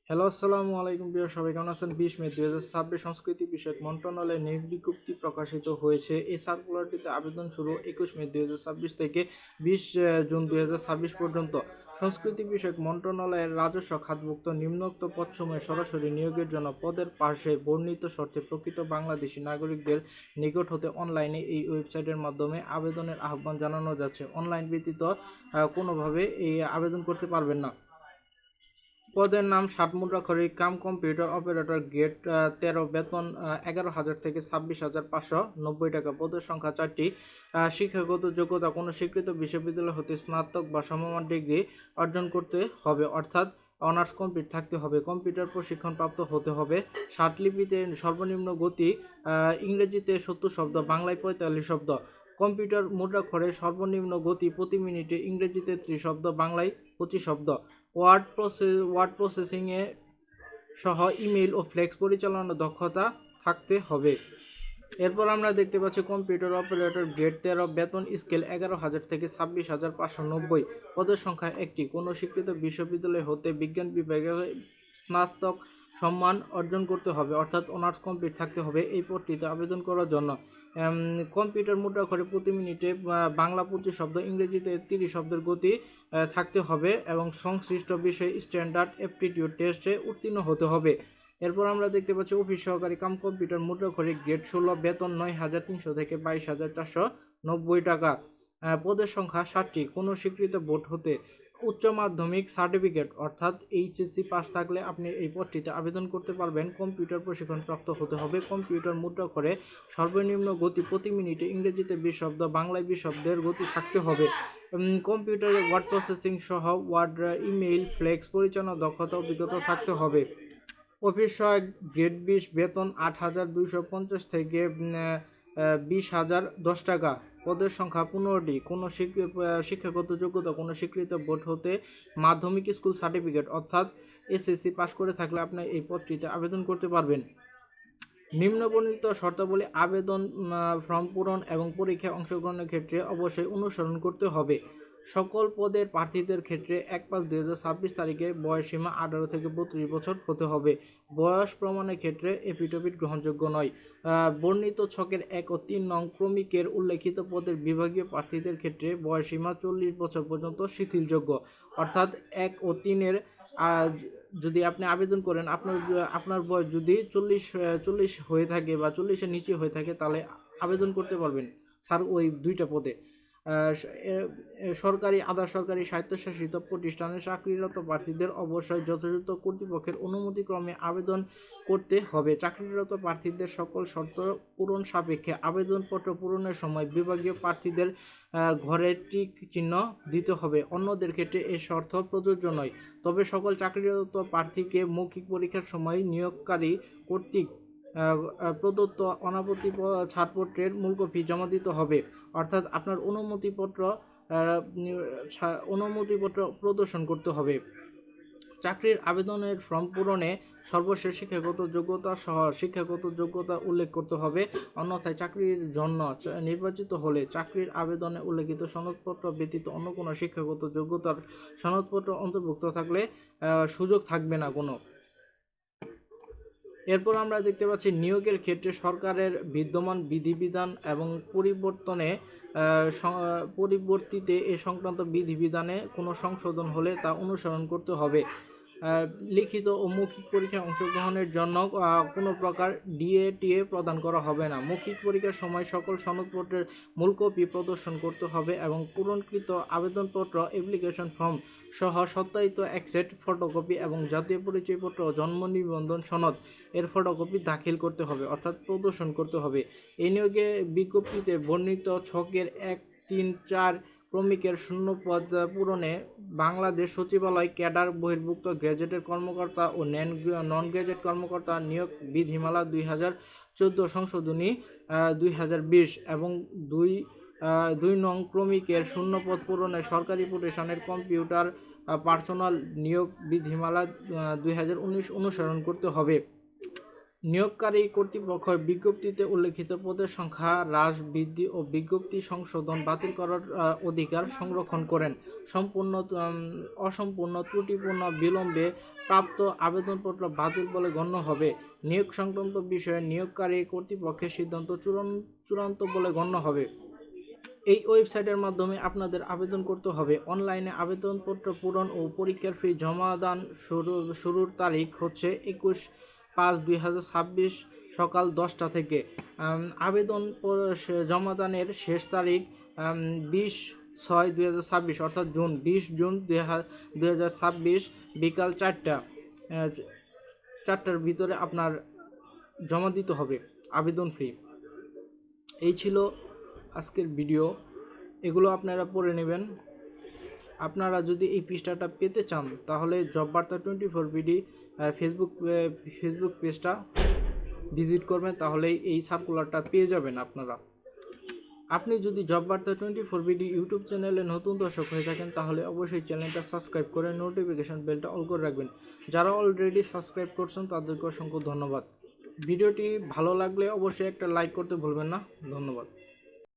Hello, আসসালামু আলাইকুম। প্রিয় সবাই কেমন আছেন? 20 মে 2026 সংস্কৃতি বিষয়ক মন্ত্রণালয়ের নিয়োগ বিজ্ঞপ্তি প্রকাশিত হয়েছে। এই সার্কুলারটিতে আবেদন শুরু 21 মে 2026 থেকে 20 জুন 2026 পর্যন্ত। সংস্কৃতি বিষয়ক মন্ত্রণালয়ের রাজস্ব খাতভুক্ত নিম্নোক্ত পদসমূহে সরাসরি নিয়োগের জন্য পদের পাশে বর্ণিত শর্তে প্রকৃত বাংলাদেশী নাগরিকদের নিকট হতে অনলাইনে এই ওয়েবসাইটের মাধ্যমে আবেদনের আহ্বান জানানো যাচ্ছে। অনলাইন ব্যতীত কোনোভাবে এই আবেদন করতে পারবেন না। পদের নাম ষাটমুদ্রাক্ষরিক কাম কম্পিউটার অপারেটর, গ্রেড 13, বেতন 11,000 থেকে 26,590 টাকা। পদের সংখ্যা 4টি। শিক্ষাগত যোগ্যতা কোনো স্বীকৃত বিশ্ববিদ্যালয় হতে স্নাতক বা সমমান ডিগ্রি অর্জন করতে হবে, অর্থাৎ অনার্স কমপ্লিট থাকতে হবে। কম্পিউটার প্রশিক্ষণপ্রাপ্ত হতে হবে। ষাটলিপিতে সর্বনিম্ন গতি ইংরেজিতে 70 শব্দ, বাংলায় 45 শব্দ। কম্পিউটার মুদ্রাক্ষরে সর্বনিম্ন গতি প্রতি মিনিটে ইংরেজিতে 30 শব্দ, বাংলায় 25 শব্দ। ওয়ার্ড প্রসেসিংয়ে সহ ইমেইল ও ফ্লেক্স পরিচালনার দক্ষতা থাকতে হবে। এরপর আমরা দেখতে পাচ্ছি কম্পিউটার অপারেটর, গ্রেড 13, বেতন স্কেল 11,000 থেকে 26,590। পদের সংখ্যা 1টি। কোনো স্বীকৃত বিশ্ববিদ্যালয় হতে বিজ্ঞান বিভাগে স্নাতক সম্মান অর্জন করতে হবে, অর্থাৎ অনার্স কমপ্লিট থাকতে হবে এই পদটিতে আবেদন করার জন্য। কম্পিউটার মুদ্রাক্ষরে প্রতি মিনিটে বাংলা 25 শব্দ, ইংরেজিতে 30 শব্দের গতি থাকতে হবে এবং সংশ্লিষ্ট বিষয়ে স্ট্যান্ডার্ড অ্যাপটিটিউড টেস্টে উত্তীর্ণ হতে হবে। এরপর আমরা দেখতে পাচ্ছি অফিস সহকারী কাম কম্পিউটার মুদ্রাক্ষরিক, গ্রেড 16, বেতন 9,300 থেকে 22,490 টাকা। পদের সংখ্যা 60টি। কোনো স্বীকৃত বোর্ড হতে উচ্চ মাধ্যমিক সার্টিফিকেট অর্থাৎ এইচএসসি পাস থাকলে আপনি এই পদটিতে আবেদন করতে পারবেন। কম্পিউটার প্রশিক্ষণপ্রাপ্ত হতে হবে। কম্পিউটার মুদ্রাক্ষরে সর্বনিম্ন গতি প্রতি মিনিটে ইংরেজিতে 20 শব্দ, বাংলায় 20 শব্দের গতি থাকতে হবে। কম্পিউটারে ওয়ার্ড প্রসেসিং সহ ওয়ার্ড, ইমেইল, ফ্লেক্স পরিচালনার দক্ষতা অভিজ্ঞতা থাকতে হবে। অফিস সহায়ক, গ্রেড 20, বেতন 8,250 থেকে 20,010 টাকা। পদের সংখ্যা 15টি। কোনো শিক্ষাগত যোগ্যতা কোনো স্বীকৃত বোর্ড হতে মাধ্যমিক স্কুল সার্টিফিকেট অর্থাৎ এসএসসি পাস করে থাকলে আপনি এই পদটিতে আবেদন করতে পারবেন। নিম্নবর্ণিত শর্তাবলী আবেদন ফর্ম পূরণ এবং পরীক্ষায় অংশগ্রহণের ক্ষেত্রে অবশ্যই অনুসরণ করতে হবে। সকল পদের প্রার্থীদের ক্ষেত্রে 1/5/2026 তারিখে বয়সসীমা 18 থেকে 32 বছর হতে হবে। বয়স প্রমাণের ক্ষেত্রে এফিডেভিট গ্রহণযোগ্য নয়। বর্ণিত ছকের 1 ও 3 নং ক্রমিকের উল্লেখিত পদের বিভাগীয় প্রার্থীদের ক্ষেত্রে বয়সসীমা 40 বছর পর্যন্ত শিথিলযোগ্য, অর্থাৎ 1 ও 3-এর যদি আপনি আবেদন করেন, আপনার বয়স যদি 40 হয়ে থাকে বা 40-এর নিচে হয়ে থাকে তাহলে আবেদন করতে পারবেন স্যার ওই দুইটা পদে। সরকারি, আধা সরকারি, স্বায়ত্তশাসিত প্রতিষ্ঠানে চাকরিরত প্রার্থীদের অবশ্যই যথাযথ কর্তৃপক্ষের অনুমতিক্রমে আবেদন করতে হবে। চাকরিরত প্রার্থীদের সকল শর্ত পূরণ সাপেক্ষে আবেদনপত্র পূরণের সময় বিভাগীয় প্রার্থীদের ঘরে টিক চিহ্ন দিতে হবে। অন্যদের ক্ষেত্রে এ শর্ত প্রযোজ্য নয়। তবে সকল চাকরিরত প্রার্থীকে মৌখিক পরীক্ষার সময় নিয়োগকারী কর্তৃক প্রদত্ত অনাপত্তি ছাড়পত্রের মূল কপি জমা দিতে হবে, অর্থাৎ আপনার অনুমতিপত্র প্রদর্শন করতে হবে। চাকরির আবেদনের ফর্ম পূরণে সর্বশেষ শিক্ষাগত যোগ্যতা সহ শিক্ষাগত যোগ্যতা উল্লেখ করতে হবে। অন্যথায় চাকরির জন্য নির্বাচিত হলে চাকরির আবেদনে উল্লেখিত সনদপত্র ব্যতীত অন্য কোনো শিক্ষাগত যোগ্যতার সনদপত্র অন্তর্ভুক্ত থাকলে সুযোগ থাকবে না কোনো। এরপর আমরা দেখতে পাচ্ছি নিয়োগের ক্ষেত্রে সরকারের বিদ্যমান বিধিবিধান এবং পরিবর্তিতে এ সংক্রান্ত বিধিবিধানে কোনো সংশোধন হলে তা অনুসরণ করতে হবে। লিখিত ও মৌখিক পরীক্ষায় অংশগ্রহণের জন্য কোনো প্রকার ডিএ প্রদান করা হবে না। মৌখিক পরীক্ষার সময় সকল সনদপত্রের মূল কপি প্রদর্শন করতে হবে এবং পূরণকৃত আবেদনপত্র, অ্যাপ্লিকেশন ফর্ম সহ সত্যায়িত এক সেট ফটোকপি এবং জাতীয় পরিচয়পত্র ও জন্ম নিবন্ধন সনদ এর ফটোকপি দাখিল করতে হবে, অর্থাৎ প্রদর্শন করতে হবে। এই নিয়োগে বিজ্ঞপ্তিতে বর্ণিত ছকের 1, 3, 4 ক্রমিকের শূন্যপদ পূরণে বাংলাদেশ সচিবালয় ক্যাডার বহির্ভুক্ত গেজেটেড কর্মকর্তা ও নন গেজেট কর্মকর্তা নিয়োগ বিধিমালা 2014 সংশোধনী 2020 এবং 2 নং ক্রমিকের শূন্যপদ পূরণে সরকারি প্রতিষ্ঠানের কম্পিউটার পার্সোনাল নিয়োগ বিধিমালা 2019 অনুসরণ করতে হবে। নিয়োগকারী কর্তৃপক্ষ বিজ্ঞপ্তিতে উল্লেখিত পদের সংখ্যা হ্রাস, বৃদ্ধি ও বিজ্ঞপ্তি সংশোধন বাতিল করার অধিকার সংরক্ষণ করেন। অসম্পূর্ণ, ত্রুটিপূর্ণ, বিলম্বে প্রাপ্ত আবেদনপত্র বাতিল বলে গণ্য হবে। নিয়োগ সংক্রান্ত বিষয়ে নিয়োগকারী কর্তৃপক্ষের সিদ্ধান্ত চূড়ান্ত বলে গণ্য হবে। এই ওয়েবসাইটের মাধ্যমে আপনাদের আবেদন করতে হবে। অনলাইনে আবেদনপত্র পূরণ ও পরীক্ষার ফি জমাদান শুরুর তারিখ হচ্ছে 21/5/2026 সকাল 10টা থেকে। আবেদন জমাদানের শেষ তারিখ 20/6/2026 অর্থাৎ জুন 20 জুন 2026 বিকাল 4টার ভিতরে আপনার জমা দিতে হবে আবেদন ফি। এই ছিল আজকের ভিডিও, এগুলো আপনারা পড়ে নেবেন। আপনারা যদি এই পৃষ্ঠাটা পেতে চান তাহলে জব বার্তা 24 বিডি ফেসবুক পেজটা ভিজিট করবেন, তাহলেই এই সার্কুলারটা পেয়ে যাবেন আপনারা। আপনি যদি জব বার্তা 24 বিডি ইউটিউব চ্যানেলে নতুন দর্শক হয়ে থাকেন তাহলে অবশ্যই চ্যানেলটা সাবস্ক্রাইব করে নোটিফিকেশন বেলটা অল করে রাখবেন। যারা অলরেডি সাবস্ক্রাইব করছেন তাদেরকে অসংখ্য ধন্যবাদ। ভিডিওটি ভালো লাগলে অবশ্যই একটা লাইক করতে ভুলবেন না। ধন্যবাদ।